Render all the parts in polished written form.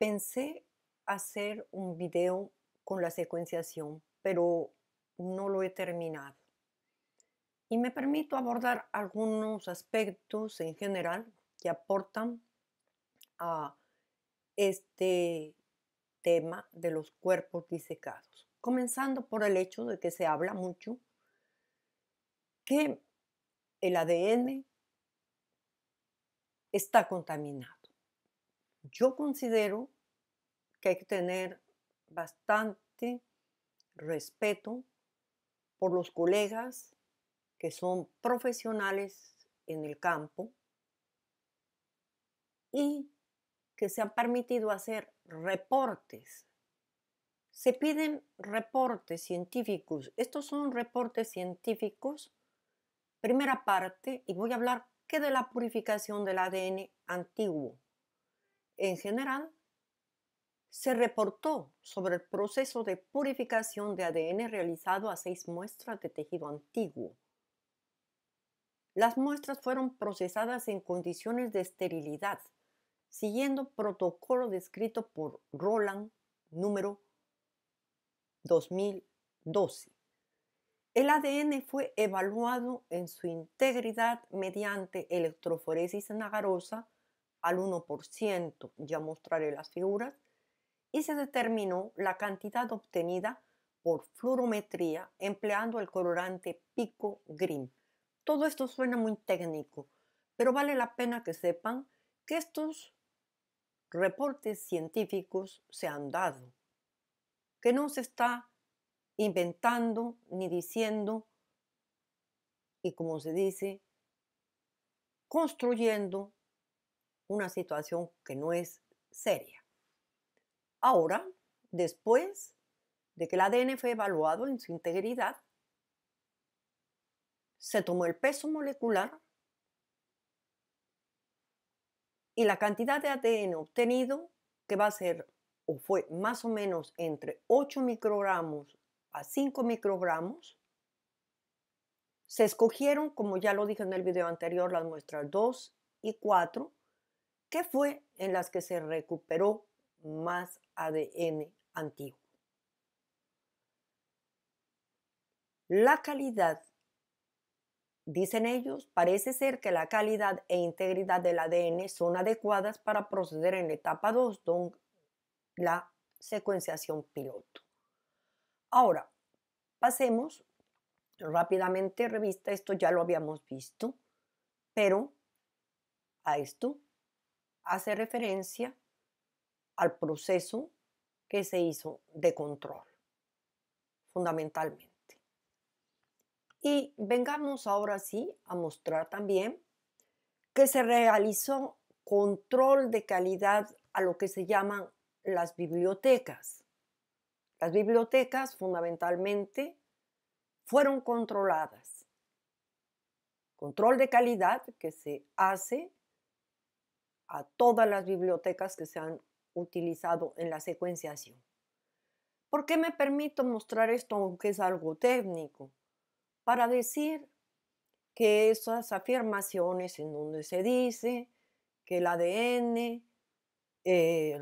Pensé hacer un video con la secuenciación, pero no lo he terminado. Y me permito abordar algunos aspectos en general que aportan a este tema de los cuerpos disecados. Comenzando por el hecho de que se habla mucho que el ADN está contaminado. Yo considero que hay que tener bastante respeto por los colegas que son profesionales en el campo y que se han permitido hacer reportes. Se piden reportes científicos. Estos son reportes científicos, primera parte, y voy a hablar que de la purificación del ADN antiguo. En general, se reportó sobre el proceso de purificación de ADN realizado a 6 muestras de tejido antiguo. Las muestras fueron procesadas en condiciones de esterilidad, siguiendo protocolo descrito por Roland número 2012. El ADN fue evaluado en su integridad mediante electroforesis agarrosa al 1%, ya mostraré las figuras, y se determinó la cantidad obtenida por fluorometría empleando el colorante Pico Grim. Todo esto suena muy técnico, pero vale la pena que sepan que estos reportes científicos se han dado, que no se está inventando ni diciendo, y como se dice, construyendo una situación que no es seria. Ahora, después de que el ADN fue evaluado en su integridad, se tomó el peso molecular y la cantidad de ADN obtenido, que va a ser o fue más o menos entre 8 microgramos a 5 microgramos, se escogieron, como ya lo dije en el video anterior, las muestras 2 y 4, que fue en las que se recuperó más ADN antiguo. La calidad, dicen ellos, parece ser que la calidad e integridad del ADN son adecuadas para proceder en la etapa 2, la secuenciación piloto. Ahora, pasemos rápidamente revista, esto ya lo habíamos visto, pero a esto hace referencia al proceso que se hizo de control, fundamentalmente. Y vengamos ahora sí a mostrar también que se realizó control de calidad a lo que se llaman las bibliotecas. Las bibliotecas fundamentalmente fueron controladas. Control de calidad que se hace a todas las bibliotecas que se han utilizado en la secuenciación. ¿Por qué me permito mostrar esto aunque es algo técnico? Para decir que esas afirmaciones en donde se dice que el ADN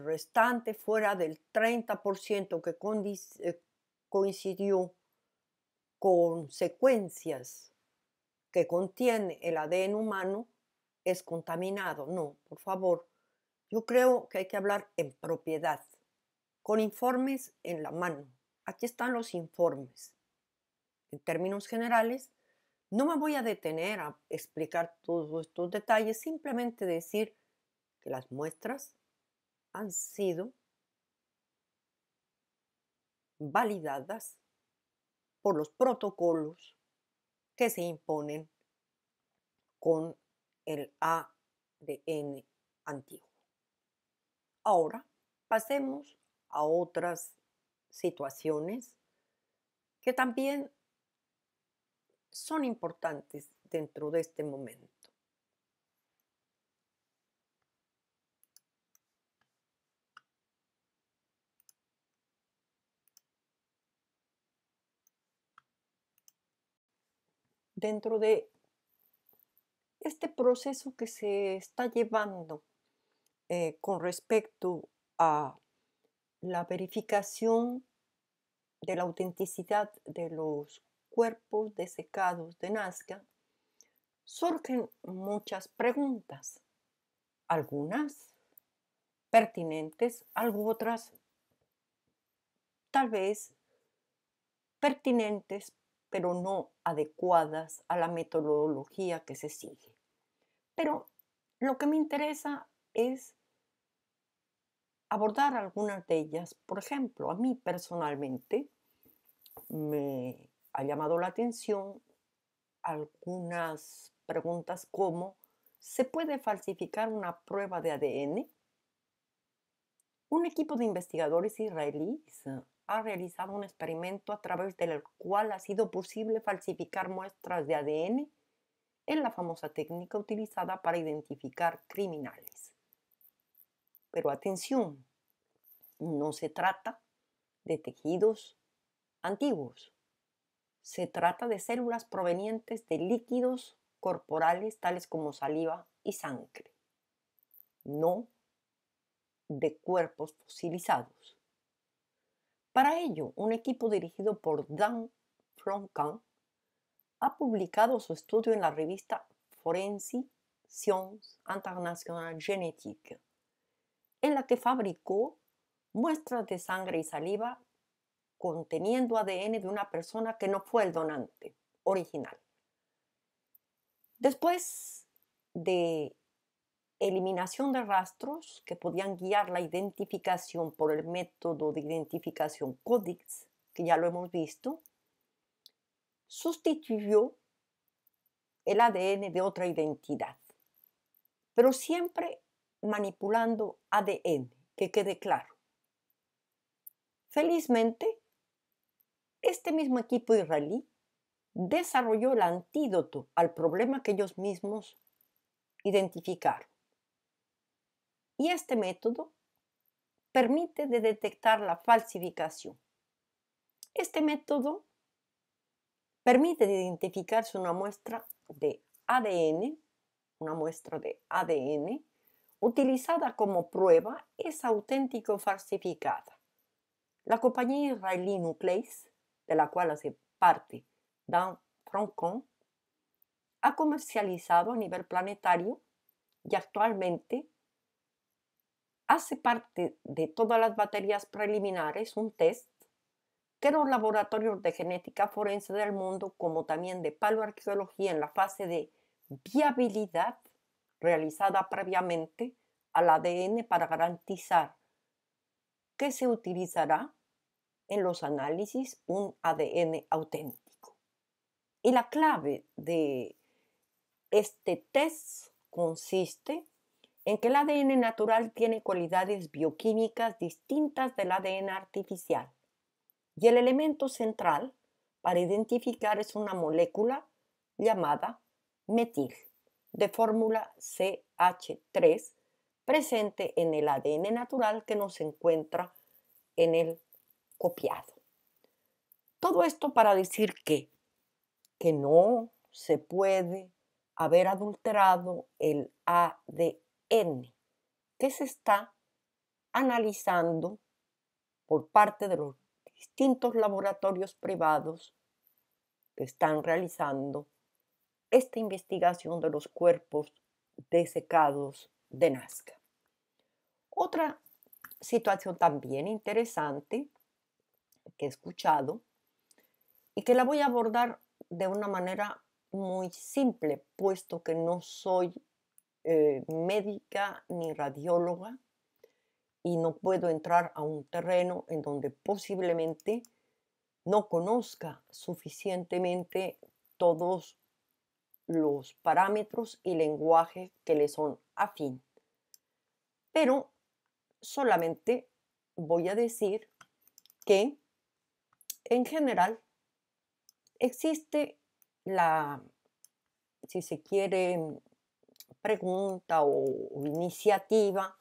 restante fuera del 30% que coincidió con secuencias que contiene el ADN humano es contaminado. No, por favor, yo creo que hay que hablar en propiedad, con informes en la mano. Aquí están los informes. En términos generales, no me voy a detener a explicar todos estos detalles, simplemente decir que las muestras han sido validadas por los protocolos que se imponen con el ADN antiguo. Ahora pasemos a otras situaciones que también son importantes dentro de este momento. Dentro de este proceso que se está llevando con respecto a la verificación de la autenticidad de los cuerpos desecados de Nazca, surgen muchas preguntas, algunas pertinentes, algo otras tal vez pertinentes, pero no adecuadas a la metodología que se sigue. Pero lo que me interesa es abordar algunas de ellas. Por ejemplo, a mí personalmente me ha llamado la atención algunas preguntas como: ¿se puede falsificar una prueba de ADN? Un equipo de investigadores israelíes ha realizado un experimento a través del cual ha sido posible falsificar muestras de ADN en la famosa técnica utilizada para identificar criminales. Pero atención, no se trata de tejidos antiguos. Se trata de células provenientes de líquidos corporales tales como saliva y sangre, no de cuerpos fosilizados. Para ello, un equipo dirigido por Dan Floncan ha publicado su estudio en la revista Forensic Sciences Internationales Génétiques, en la que fabricó muestras de sangre y saliva conteniendo ADN de una persona que no fue el donante original. Después de eliminación de rastros que podían guiar la identificación por el método de identificación CODIS, que ya lo hemos visto, sustituyó el ADN de otra identidad, pero siempre manipulando ADN, que quede claro. Felizmente, este mismo equipo israelí desarrolló el antídoto al problema que ellos mismos identificaron. Y este método permite de detectar la falsificación. Este método permite de identificarse una muestra de ADN, utilizada como prueba es auténtica o falsificada. La compañía israelí Nucleus, de la cual hace parte Dan Floncan, ha comercializado a nivel planetario y actualmente hace parte de todas las baterías preliminares un test que los laboratorios de genética forense del mundo, como también de paleoarqueología en la fase de viabilidad realizada previamente al ADN para garantizar que se utilizará en los análisis un ADN auténtico. Y la clave de este test consiste en que el ADN natural tiene cualidades bioquímicas distintas del ADN artificial. Y el elemento central para identificar es una molécula llamada metil, de fórmula CH3, presente en el ADN natural que no se encuentra en el copiado. Todo esto para decir que no se puede haber adulterado el ADN, que se está analizando por parte de los distintos laboratorios privados que están realizando esta investigación de los cuerpos desecados de Nazca. Otra situación también interesante que he escuchado y que la voy a abordar de una manera muy simple, puesto que no soy médica ni radióloga y no puedo entrar a un terreno en donde posiblemente no conozca suficientemente todos los parámetros y lenguaje que le son afín. Pero solamente voy a decir que en general existe la, si se quiere, pregunta o iniciativa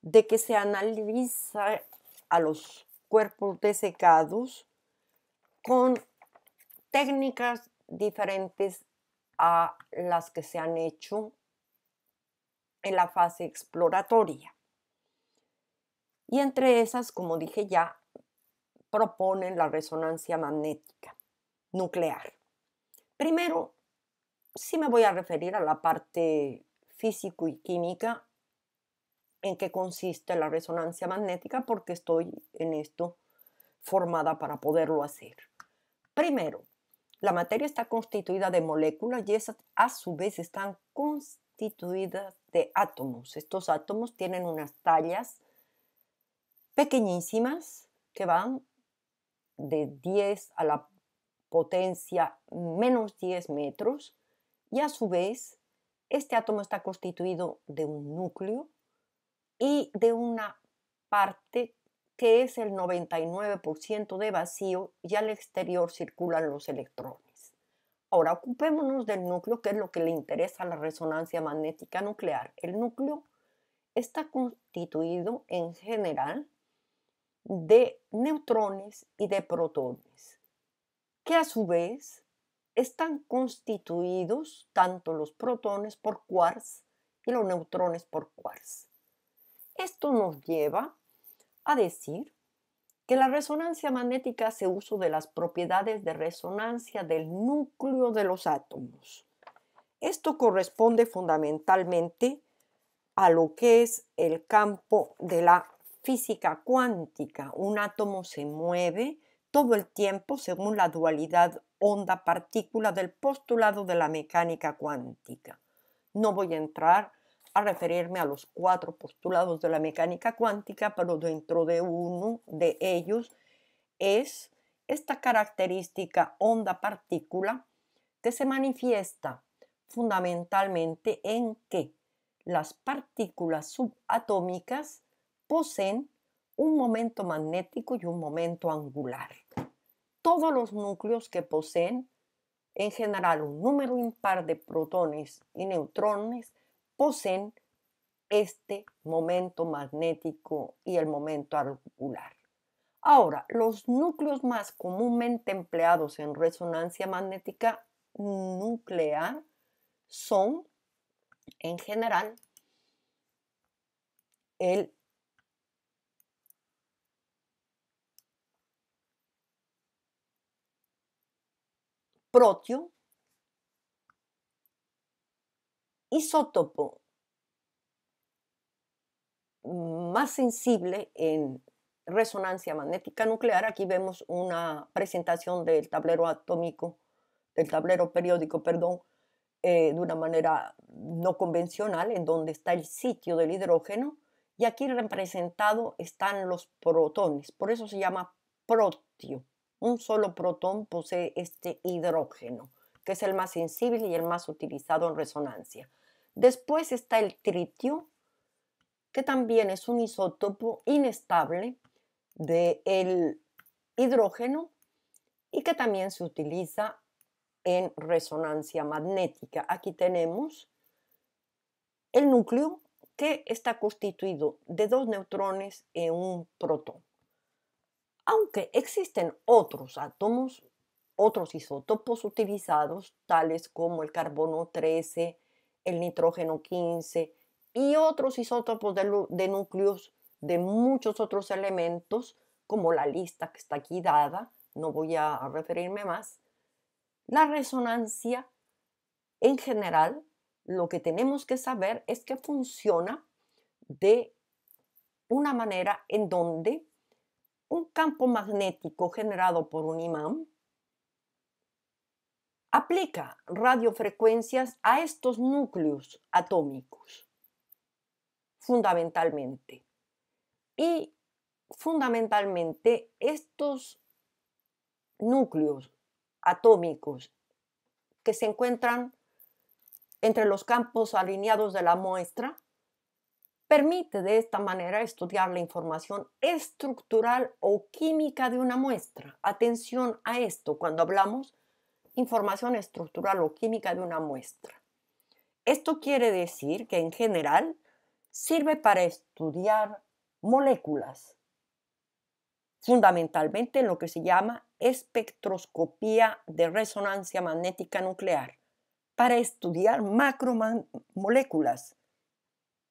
de que se analiza a los cuerpos desecados con técnicas diferentes a las que se han hecho en la fase exploratoria. Y entre esas, como dije ya, proponen la resonancia magnética nuclear. Primero, sí me voy a referir a la parte físico y química en qué consiste la resonancia magnética porque estoy en esto formada para poderlo hacer. Primero, la materia está constituida de moléculas y esas a su vez están constituidas de átomos. Estos átomos tienen unas tallas pequeñísimas que van de 10 a la potencia -10 metros y a su vez este átomo está constituido de un núcleo y de una parte que es el 99% de vacío y al exterior circulan los electrones. Ahora ocupémonos del núcleo, que es lo que le interesa a la resonancia magnética nuclear. El núcleo está constituido en general de neutrones y de protones, que a su vez están constituidos tanto los protones por quarks y los neutrones por quarks. Esto nos lleva a decir que la resonancia magnética hace uso de las propiedades de resonancia del núcleo de los átomos. Esto corresponde fundamentalmente a lo que es el campo de la física cuántica. Un átomo se mueve todo el tiempo según la dualidad onda-partícula del postulado de la mecánica cuántica. No voy a entrar a referirme a los 4 postulados de la mecánica cuántica, pero dentro de uno de ellos es esta característica onda-partícula que se manifiesta fundamentalmente en que las partículas subatómicas poseen un momento magnético y un momento angular. Todos los núcleos que poseen en general un número impar de protones y neutrones poseen este momento magnético y el momento angular. Ahora, los núcleos más comúnmente empleados en resonancia magnética nuclear son, en general, el protio, isótopo más sensible en resonancia magnética nuclear. Aquí vemos una presentación del tablero atómico, del tablero periódico, perdón, de una manera no convencional, en donde está el sitio del hidrógeno, y aquí representado están los protones, por eso se llama protio. Un solo protón posee este hidrógeno, que es el más sensible y el más utilizado en resonancia. Después está el tritio, que también es un isótopo inestable del hidrógeno y que también se utiliza en resonancia magnética. Aquí tenemos el núcleo que está constituido de 2 neutrones y un protón. Aunque existen otros átomos, otros isótopos utilizados, tales como el carbono 13, el nitrógeno 15 y otros isótopos de núcleos de muchos otros elementos, como la lista que está aquí dada, no voy a referirme más. La resonancia, en general, lo que tenemos que saber es que funciona de una manera en donde un campo magnético generado por un imán aplica radiofrecuencias a estos núcleos atómicos, fundamentalmente. Y fundamentalmente estos núcleos atómicos que se encuentran entre los campos alineados de la muestra permite de esta manera estudiar la información estructural o química de una muestra. Atención a esto cuando hablamos información estructural o química de una muestra. Esto quiere decir que en general sirve para estudiar moléculas, fundamentalmente lo que se llama espectroscopía de resonancia magnética nuclear, para estudiar macromoléculas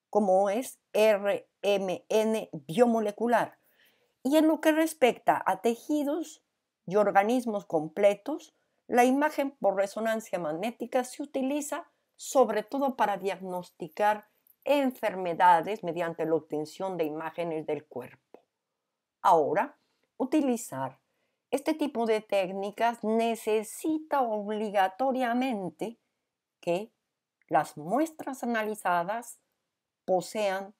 como es RMN biomolecular. Y en lo que respecta a tejidos y organismos completos, la imagen por resonancia magnética se utiliza sobre todo para diagnosticar enfermedades mediante la obtención de imágenes del cuerpo. Ahora, utilizar este tipo de técnicas necesita obligatoriamente que las muestras analizadas posean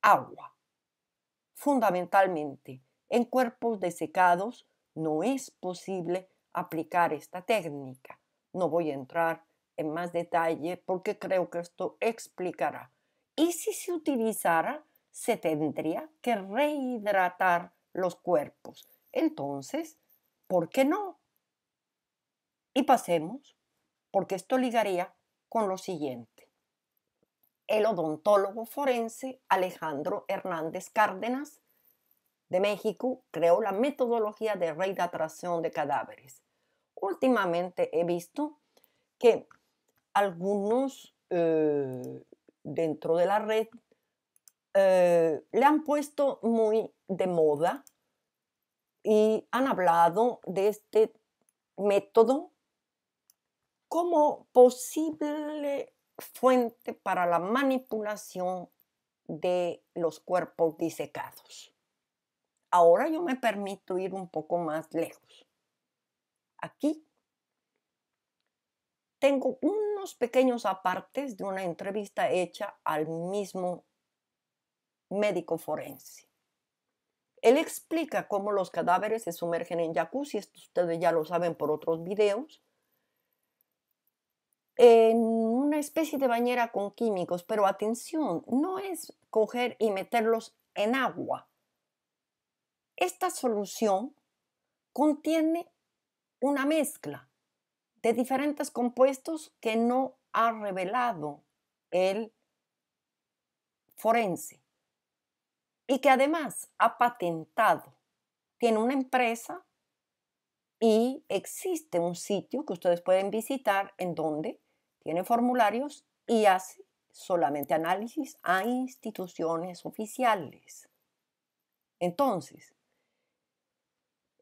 agua. Fundamentalmente, en cuerpos desecados no es posible aplicar esta técnica. No voy a entrar en más detalle porque creo que esto explicará. Y si se utilizara, se tendría que rehidratar los cuerpos. Entonces, ¿por qué no? Y pasemos, porque esto ligaría con lo siguiente. El odontólogo forense Alejandro Hernández Cárdenas de México creó la metodología de rehidratación de cadáveres. Últimamente he visto que algunos dentro de la red le han puesto muy de moda y han hablado de este método como posible fuente para la manipulación de los cuerpos disecados. Ahora yo me permito ir un poco más lejos. Aquí tengo unos pequeños apartes de una entrevista hecha al mismo médico forense. Él explica cómo los cadáveres se sumergen en jacuzzi, esto ustedes ya lo saben por otros videos, en una especie de bañera con químicos, pero atención, no es coger y meterlos en agua. Esta solución contiene una mezcla de diferentes compuestos que no ha revelado el forense y que además ha patentado. Tiene una empresa y existe un sitio que ustedes pueden visitar en donde tiene formularios y hace solamente análisis a instituciones oficiales. Entonces,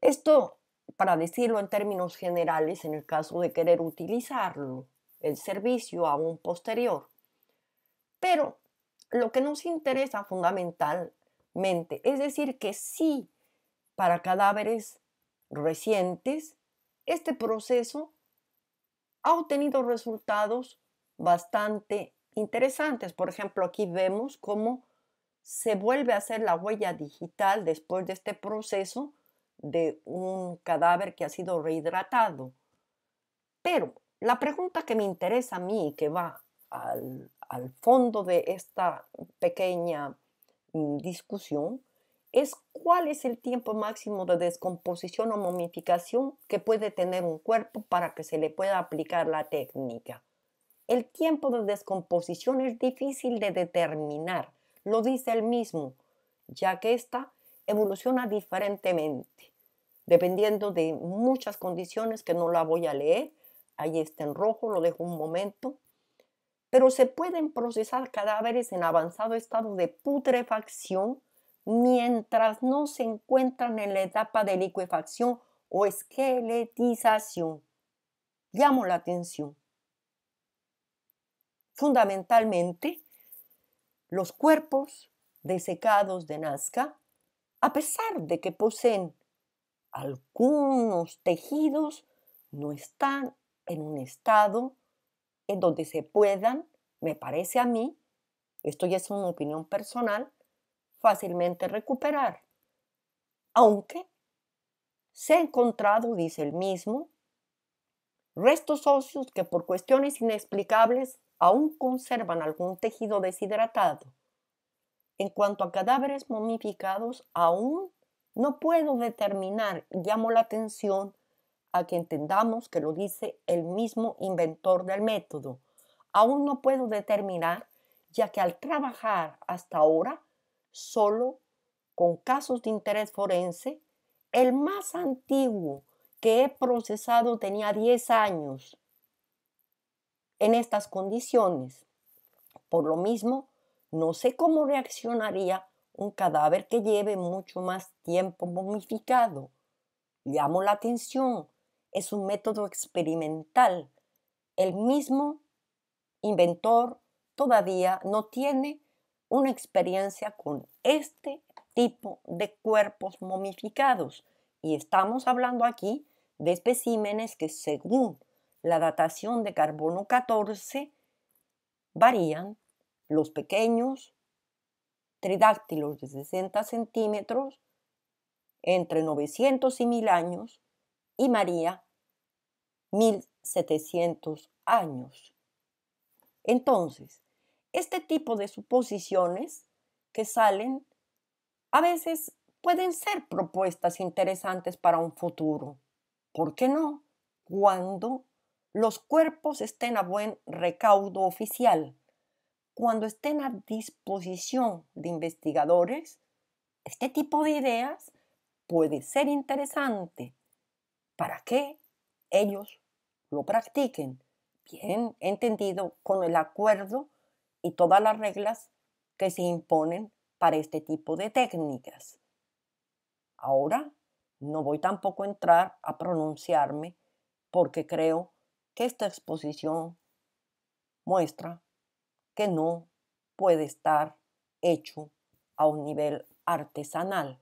esto, para decirlo en términos generales, en el caso de querer utilizarlo, el servicio aún posterior. Pero lo que nos interesa fundamentalmente es decir que sí, para cadáveres recientes, este proceso ha obtenido resultados bastante interesantes. Por ejemplo, aquí vemos cómo se vuelve a hacer la huella digital después de este proceso de un cadáver que ha sido rehidratado. Pero la pregunta que me interesa a mí, que va al fondo de esta pequeña discusión, es cuál es el tiempo máximo de descomposición o momificación que puede tener un cuerpo para que se le pueda aplicar la técnica. El tiempo de descomposición es difícil de determinar, lo dice él mismo, ya que ésta evoluciona diferentemente, dependiendo de muchas condiciones que no la voy a leer. Ahí está en rojo, lo dejo un momento. Pero se pueden procesar cadáveres en avanzado estado de putrefacción mientras no se encuentran en la etapa de licuefacción o esqueletización. Llamo la atención. Fundamentalmente, los cuerpos desecados de Nazca, a pesar de que poseen algunos tejidos, no están en un estado en donde se puedan, me parece a mí, esto ya es una opinión personal, fácilmente recuperar. Aunque se ha encontrado, dice él mismo, restos óseos que por cuestiones inexplicables aún conservan algún tejido deshidratado. En cuanto a cadáveres momificados, aún no puedo determinar, llamo la atención a que entendamos que lo dice el mismo inventor del método. Aún no puedo determinar, ya que al trabajar hasta ahora solo con casos de interés forense, el más antiguo que he procesado tenía 10 años en estas condiciones. Por lo mismo, No sé cómo reaccionaría un cadáver que lleve mucho más tiempo momificado. Llamo la atención. Es un método experimental. El mismo inventor todavía no tiene una experiencia con este tipo de cuerpos momificados. Y estamos hablando aquí de especímenes que, según la datación de carbono 14, varían. Los pequeños tridáctilos de 60 centímetros entre 900 y 1000 años, y María 1700 años. Entonces, este tipo de suposiciones que salen a veces pueden ser propuestas interesantes para un futuro. ¿Por qué no? Cuando los cuerpos estén a buen recaudo oficial, cuando estén a disposición de investigadores, este tipo de ideas puede ser interesante para que ellos lo practiquen, bien entendido, con el acuerdo y todas las reglas que se imponen para este tipo de técnicas. Ahora, no voy tampoco a entrar a pronunciarme porque creo que esta exposición muestra que no puede estar hecho a un nivel artesanal.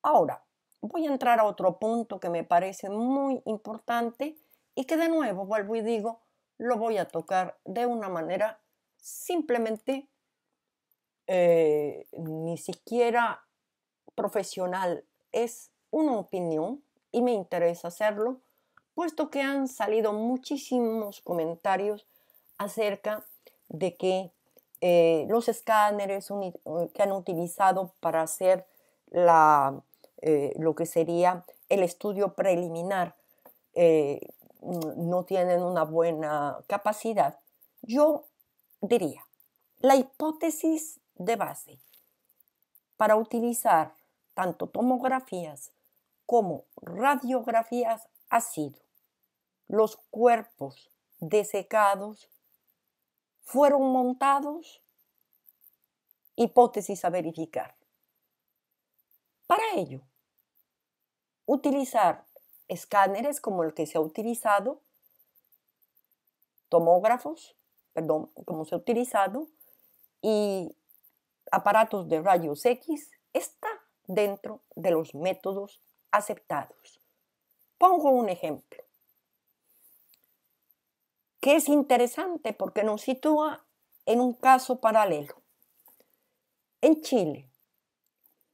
Ahora, voy a entrar a otro punto que me parece muy importante y que de nuevo, vuelvo y digo, lo voy a tocar de una manera simplemente ni siquiera profesional. Es una opinión y me interesa hacerlo, puesto que han salido muchísimos comentarios acerca de que los escáneres que han utilizado para hacer lo que sería el estudio preliminar eh, no tienen una buena capacidad. Yo diría, la hipótesis de base para utilizar tanto tomografías como radiografías ha sido: los cuerpos desecados fueron montados, hipótesis a verificar. Para ello, utilizar escáneres como el que se ha utilizado, tomógrafos, perdón, como se ha utilizado, y aparatos de rayos X, está dentro de los métodos aceptados. Pongo un ejemplo que es interesante porque nos sitúa en un caso paralelo. En Chile,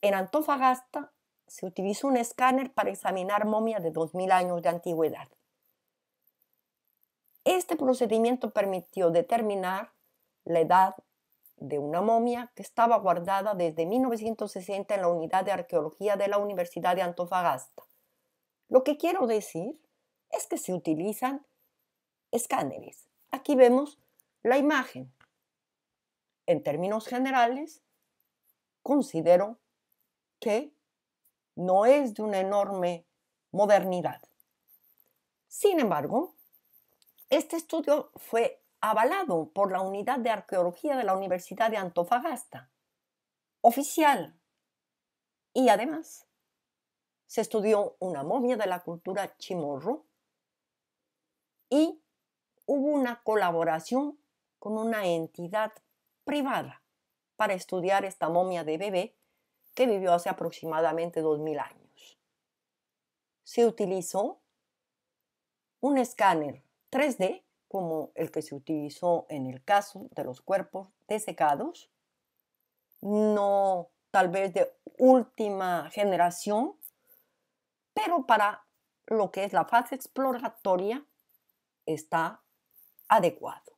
en Antofagasta, se utilizó un escáner para examinar momias de 2000 años de antigüedad. Este procedimiento permitió determinar la edad de una momia que estaba guardada desde 1960 en la Unidad de Arqueología de la Universidad de Antofagasta. Lo que quiero decir es que se utilizan escáneres. Aquí vemos la imagen. En términos generales, considero que no es de una enorme modernidad. Sin embargo, este estudio fue avalado por la Unidad de Arqueología de la Universidad de Antofagasta, oficial, y además se estudió una momia de la cultura Chamorro y hubo una colaboración con una entidad privada para estudiar esta momia de bebé que vivió hace aproximadamente 2000 años. Se utilizó un escáner 3D como el que se utilizó en el caso de los cuerpos desecados, no tal vez de última generación, pero para lo que es la fase exploratoria está adecuado.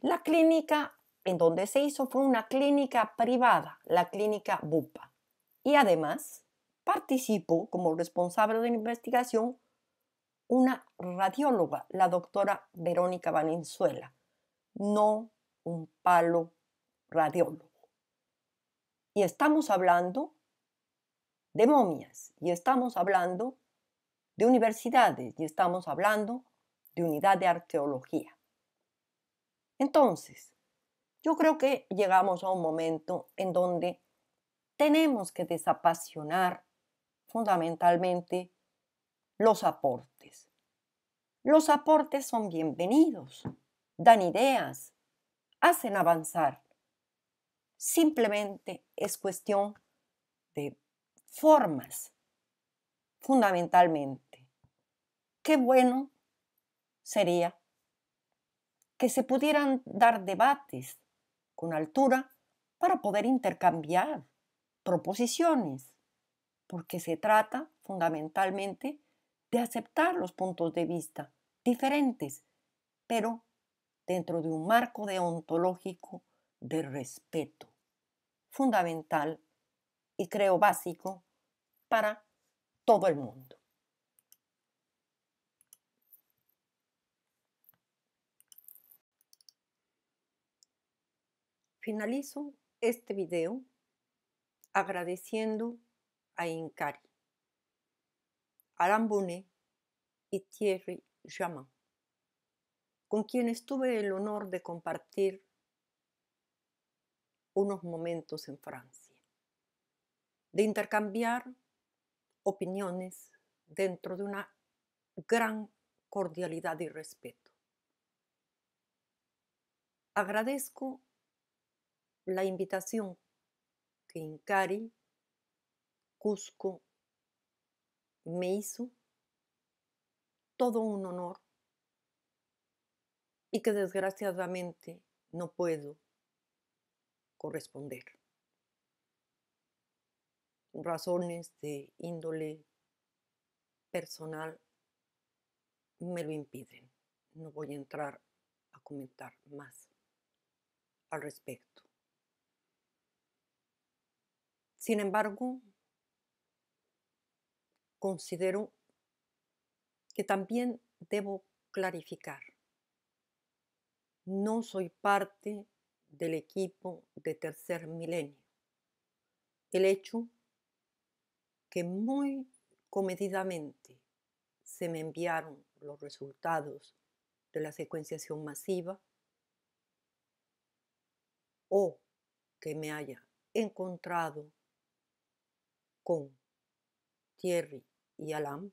La clínica en donde se hizo fue una clínica privada, la clínica Bupa, y además participó como responsable de la investigación una radióloga, la doctora Verónica Valenzuela, no un palo radiólogo. Y estamos hablando de momias, y estamos hablando de universidades, y estamos hablando de unidad de arqueología. Entonces, Yo creo que llegamos a un momento en donde tenemos que desapasionar fundamentalmente los aportes. Los aportes son bienvenidos, dan ideas, hacen avanzar. Simplemente es cuestión de formas, fundamentalmente. Qué bueno sería que se pudieran dar debates con altura para poder intercambiar proposiciones, porque se trata fundamentalmente de aceptar los puntos de vista diferentes, pero dentro de un marco deontológico de respeto, fundamental y creo básico para todo el mundo. Finalizo este video agradeciendo a Incari, Alain Bonnet y Thierry Jamin, con quienes tuve el honor de compartir unos momentos en Francia, de intercambiar opiniones dentro de una gran cordialidad y respeto. Agradezco la invitación que Incari Cusco me hizo, todo un honor, y que desgraciadamente no puedo corresponder. Razones de índole personal me lo impiden. No voy a entrar a comentar más al respecto. Sin embargo, considero que también debo clarificar. No soy parte del equipo de Tercer Milenio. El hecho que muy comedidamente se me enviaron los resultados de la secuenciación masiva o que me haya encontrado con Thierry y Alain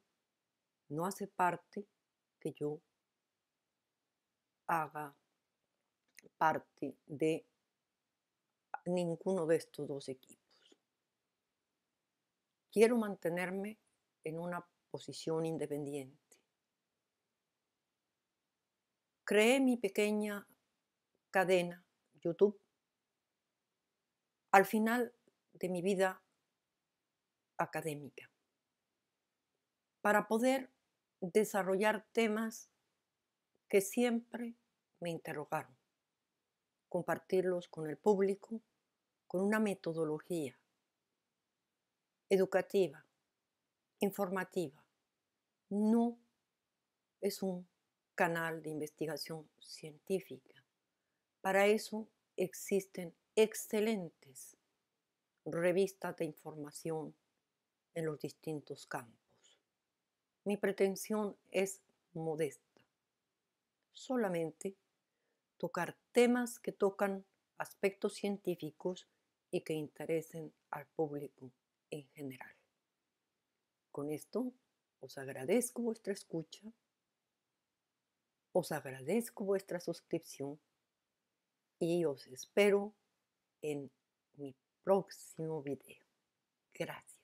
no hace parte que yo haga parte de ninguno de estos dos equipos. Quiero mantenerme en una posición independiente. Creé mi pequeña cadena YouTube al final de mi vida académica para poder desarrollar temas que siempre me interrogaron, compartirlos con el público con una metodología educativa, informativa. No es un canal de investigación científica. Para eso existen excelentes revistas de información en los distintos campos. Mi pretensión es modesta, solamente tocar temas que tocan aspectos científicos y que interesen al público en general. Con esto os agradezco vuestra escucha, os agradezco vuestra suscripción y os espero en mi próximo video. Gracias.